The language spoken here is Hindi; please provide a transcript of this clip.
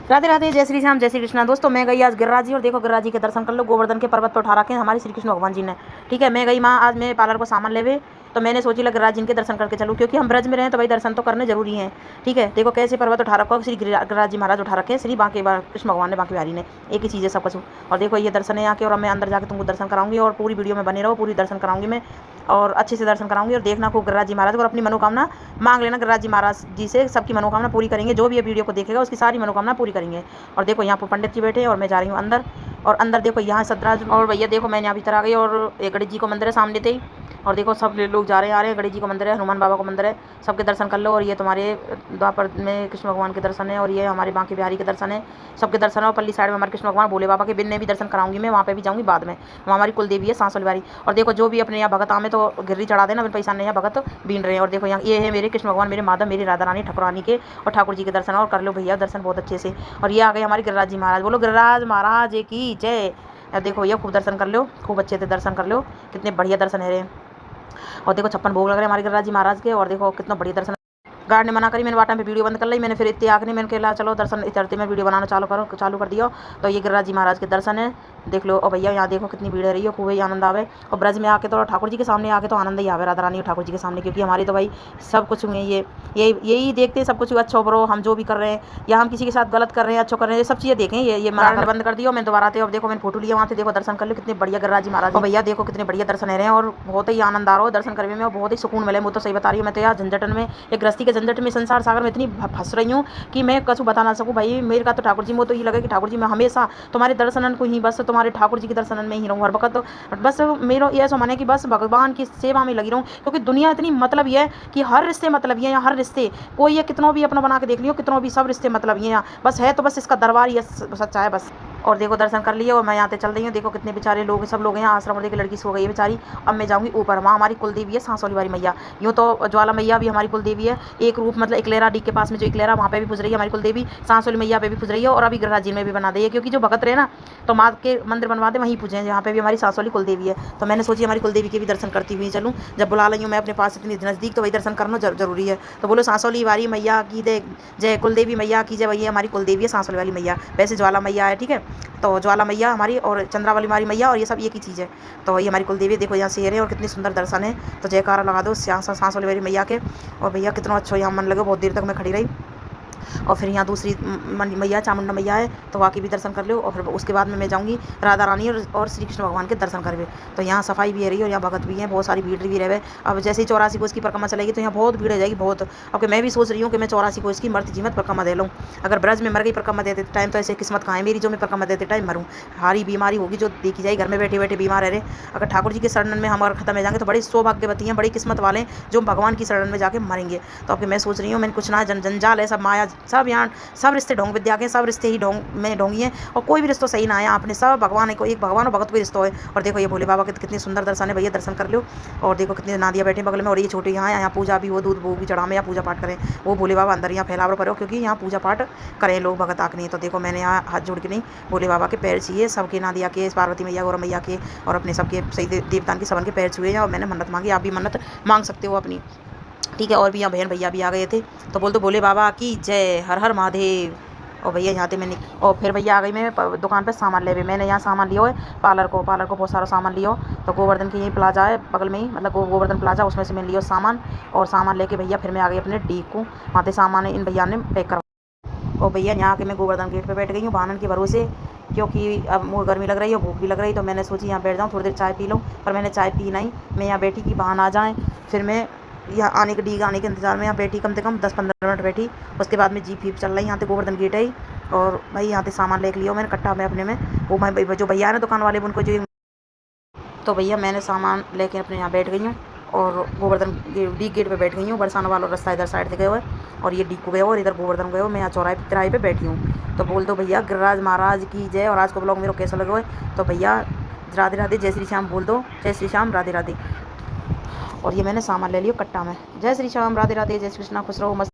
राधे राधे, जय श्री श्याम, जय श्री कृष्णा। दोस्तों मैं गई आज गिरिराज जी, और देखो गिरिराज जी के दर्शन कर लो। गोवर्धन के पर्वत पर उठा रखे हैं हमारे श्री कृष्ण भगवान जी ने। ठीक है, मैं गई माँ आज मैं पार्लर को सामान लेवे, तो मैंने सोची लग गिरिराज जी के दर्शन करके चलूँ, क्योंकि हम ब्रज में रहे तो भाई दर्शन तो करने जरूरी है। ठीक है, देखो कैसे पर्वत उठा रखा श्री गिरिराज जी महाराज उठा रखे, श्री बांके कृष्ण भगवान ने, बांके बिहारी ने, एक ही चीज़ है सब कुछ। और देखो ये दर्शन है यहाँ के, और मैं अंदर जाकर तुमको दर्शन कराऊंगी, और पूरी वीडियो में बने रहो, पूरी दर्शन कराऊंगी मैं, और अच्छे से दर्शन कराऊंगी। और देखना खूब गिरिराज जी महाराज को, और अपनी मनोकामना मांग लेना गिरिराज जी महाराज जी से, सबकी मनोकामना पूरी करेंगे। जो भी ये वीडियो को देखेगा उसकी सारी मनोकामना पूरी करेंगे। और देखो यहाँ पर पंडित जी बैठे हैं, और मैं जा रही हूँ अंदर। और अंदर देखो यहाँ सतराज, और भैया देखो मैं यहाँ भीतर आ गई, और एक गणेश जी को मंदिर है सामने थे ही। और देखो सब लोग जा रहे हैं आ रहे हैं, गणेश जी को मंदिर है, हनुमान बाबा को मंदिर है, सबके दर्शन कर लो। और ये तुम्हारे द्वापर में कृष्ण भगवान के दर्शन है, और ये हमारे बांके बिहारी के दर्शन है, सबके दर्शन है। और पल्ली साइड में हमारे कृष्ण भगवान भोले बाबा के बिन्ने भी दर्शन कराऊंगी मैं, वहाँ पे भी जाऊँगी बाद में। वहाँ हमारी कुल देवी है सांसोली वाली। और देखो जो भी अपने यहाँ भगत आमे तो गिर्री चढ़ा देना, फिर पैसा नहीं है भगत बीन रहे हैं। और देखो यहाँ ये है मेरे कृष्ण भगवान, मेरे माधव, मेरी राधा रानी ठाकुरानी के और ठाकुर जी के दर्शन, और कर लो भैया दर्शन बहुत अच्छे से। और ये आ गए हमारे गिरिराज जी महाराज, बोलो गिरिराज महाराज की जय। देखो भैया खूब दर्शन कर लो, खूब अच्छे से दर्शन कर लो, कितने बढ़िया दर्शन है रे। और देखो 56 भोग लग रहे हैं हमारे गिरिराज जी महाराज के, और देखो कितना बढ़िया दर्शन। गार्ड ने मना करी, मैंने वाटा में वीडियो बंद कर ली, मैंने फिर इतने आखिरी मैंने कहा चलो दर्शन इतरते में वीडियो बनाना चालू कर दिया। तो ये गिरिराज जी महाराज के दर्शन है, देख लो। और भैया यहाँ देखो कितनी भीड़ रही है, खूब ही आनंद आवे। और ब्रज में आके तो ठाकुर जी के सामने आके तो आनंद ही आवे, राधा रानी और ठाकुर जी के सामने, क्योंकि हमारी तो भाई सब कुछ हुए ये यही देखते हैं सब कुछ अच्छा बरो, हम जो भी कर रहे हैं या हम किसी के साथ गलत कर रहे हैं अच्छा कर रहे हैं, ये सब चीज़ें देखें। ये मारना बंद कर दिया, मैं दोबारा आते। अब देखो मैंने फोटो लिया वहाँ से, देखो दर्शन कर लो कितने बढ़िया गिरिराज जी महाराज। और भैया देखो कितने बढ़िया दर्शन रहे हैं, और बहुत ही आनंद आ रहा हो दर्शन करने में, और बहुत ही सुकून मिले। मैं तो सही बता रही हूँ, मैं तो यार झंझटन में, एक गृहस्थी के झंझट में, संसार सागर में इतनी फंस रही हूँ कि मैं कछु बता ना सकूँ भाई। मेरे का तो ठाकुर जी में तो ये लगे कि ठाकुर जी मैं हमेशा तुम्हारे दर्शनन को ही, बस तुम्हारे ठाकुर जी के दर्शनन में ही रहूँ हर वक्त। बस मेरा ये ऐसा माने कि बस भगवान की सेवा में लगी रहूँ, क्योंकि दुनिया इतनी मतलब ये है कि हर रिश्ते मतलब ये, यहाँ हर रिश्ते कोई ये कितनों भी अपना बना के देख लियो, कितनों भी सब रिश्ते मतलब ये यहाँ बस है, तो बस इसका दरबार ये सच्चा है बस। और देखो दर्शन कर लिए, और मैं यहाँ पे चल रही हूँ। देखो कितने बेचारे लोग, सब लोग यहाँ आश्रम, देखिए लड़की सो गई है बेचारी। अब मैं जाऊँगी ऊपर, वहाँ हमारी कुल देवी है सांसोली वाली मैया। यूँ तो ज्वाला मैया भी हमारी कुल देवी है, एक रूप मतलब इकलेरा डी के पास में जो इकलेरा, वहाँ पे भी पूज रही है हमारी कुल देवी, सांसोली मैया पे भी पूज रही है, और अभी गिरिराज जी में भी बना दी है, क्योंकि जो भगत रहे ना तो माँ के मंदिर बनवा दे वहीं पूजे, जहाँ पे भी हमारी सांसोली कुल देवी है। तो मैंने सोची हमारी कुल देवी के भी दर्शन करती हुई चलूँ, जब बुला रही हूँ मैं अपने पास इतनी नज़दीक, तो वही दर्शन करना जरूरी है। तो बोलो सांसोली वाली मैया की जय, कुल देवी मैया की जय। वही हमारी कुल देवी है सांसोली वाली मैया, वैसे ज्वाला मैया है, ठीक है। तो ज्वाला मैया हमारी और चंद्रा वाली हमारी मैया, और ये सब एक ही चीज़ है। तो ये हमारी कुल देवी, देखो यहाँ शेर है और कितनी सुंदर दर्शन है। तो जयकारा लगा दो सांसोली वाली मैया के। और भैया कितना अच्छा यहाँ मन लगे, बहुत देर तक मैं खड़ी रही। और फिर यहाँ दूसरी मैया चामुंडा मैया है, तो वहाँ के भी दर्शन कर लो। और फिर उसके बाद में मैं जाऊँगी राधा रानी और श्री कृष्ण भगवान के दर्शन करवे। तो यहाँ सफाई भी है रही है, और यहाँ भगत भी है, बहुत सारी भीड़ भी रहे। अब जैसे ही 84 को इसकी परिक्रमा चलेगी तो यहाँ बहुत भीड़ हो जाएगी बहुत। अब मैं भी सोच रही हूँ कि मैं 84 को इसकी मर्त जीवत परिक्रमा दे लूँ। अगर ब्रज में मर गई परिक्रमा देते टाइम, तो ऐसे किस्मत कहाँ है मेरी जो मैं परिक्रमा देते टाइम मरूँ। हारी बीमारी होगी जो देखी जाए, घर में बैठे बैठे बीमार रहे। अगर ठाकुर जी के शरण में हम अगर खत्म हो जाएंगे तो बड़ी सौभाग्यवती हैं, बड़ी किस्मत वाले जो भगवान की शरण में जाके मरेंगे। तो अब मैं सोच रही हूँ, मैंने कुछ ना जंजाल है, सब माया, सब यहाँ सब रिश्ते ढोंग विद्या के, सब रिश्ते ही ढोंग में ढोंगी हैं, और कोई भी रिश्ता सही ना आया आपने, सब भगवान है, कोई एक भगवान और भगत कोई रिश्ता है। और देखो ये भोले बाबा के कितने सुंदर दर्शन है भैया, दर्शन कर लो। और देखो कितने नादिया बैठे बगल में, और ये छोटे यहाँ पूजा भी हो, दूध भोग भी चढ़ा में, यहाँ पूजा पाठ करें। वो भोले बाबा अंदर यहाँ फैलावर पर हो, क्योंकि यहाँ पूजा पाठ करें लोग भगत आकनी। तो देखो मैंने यहाँ हाथ जोड़ के नहीं, भोले बाबा के पैर छुए, सबके नादिया के, पार्वती मैया गौरव मैया के, और अपने सबके सही देवतान के सबन के पैर छुए हैं। और मैंने मन्नत मांगी, आप भी मन्नत मांग सकते हो अपनी, ठीक है। और भी यहाँ बहन भैया भी आ गए थे, तो बोल दो भोले बाबा की जय, हर हर महादेव। और भैया यहाँ थे मैंने, और फिर भैया आ गई मैं दुकान पे सामान ले। मैंने यहाँ सामान लिया है पार्लर को बहुत सारा सामान लिया। तो गोवर्धन की यही प्लाजा है बगल में ही, मतलब गोवर्धन प्लाजा, उसमें से मैंने लिया सामान। और सामान लेके भैया फिर मैं आ गई अपने डी को, वहाँ से सामान इन भैया ने पैक करवा। और भैया यहाँ के मैं गोवर्धन गेट पे बैठ गई हूँ वाहन के भरोसे, क्योंकि अब मुझे गर्मी लग रही है, भूख भी लग रही है। तो मैंने सोची यहाँ बैठ जाऊँ थोड़ी देर चाय पी लूँ, पर मैंने चाय पी नहीं, मैं यहाँ बैठी कि वाहन आ जाएँ। फिर मैं यहाँ आने के डी आने के इंतजार में यहाँ बैठी, कम से कम 10-15 मिनट बैठी। उसके बाद में जीप वीप चल रही, यहाँ से गोवर्धन गेट है। और भाई यहाँ से सामान लेके लिया मैंने कट्टा में अपने में, वो भाई जो भैया है ना दुकान वाले उनको जो। तो भैया मैंने सामान लेके अपने यहाँ बैठ गई हूँ, और गोवर्धन डी गेट पे बैठ गई हूँ। बरसाना वाला रास्ता इधर साइड से गए हुए, और ये डी को गए और इधर गोवर्धन गए हो। मैं यहाँ चौराहे पे बैठी हूँ। तो बोल दो भैया गिरिराज महाराज की जय। और आज को ब्लॉग मेरा कैसा लगे हुए, तो भैया राधे राधे, जय श्री श्याम बोल दो, जय श्री श्याम, राधे राधे। और ये मैंने सामान ले लिया कट्टा में। जय श्री श्याम, राधे राधे, जय श्री कृष्णा, खुश रहो मस्त।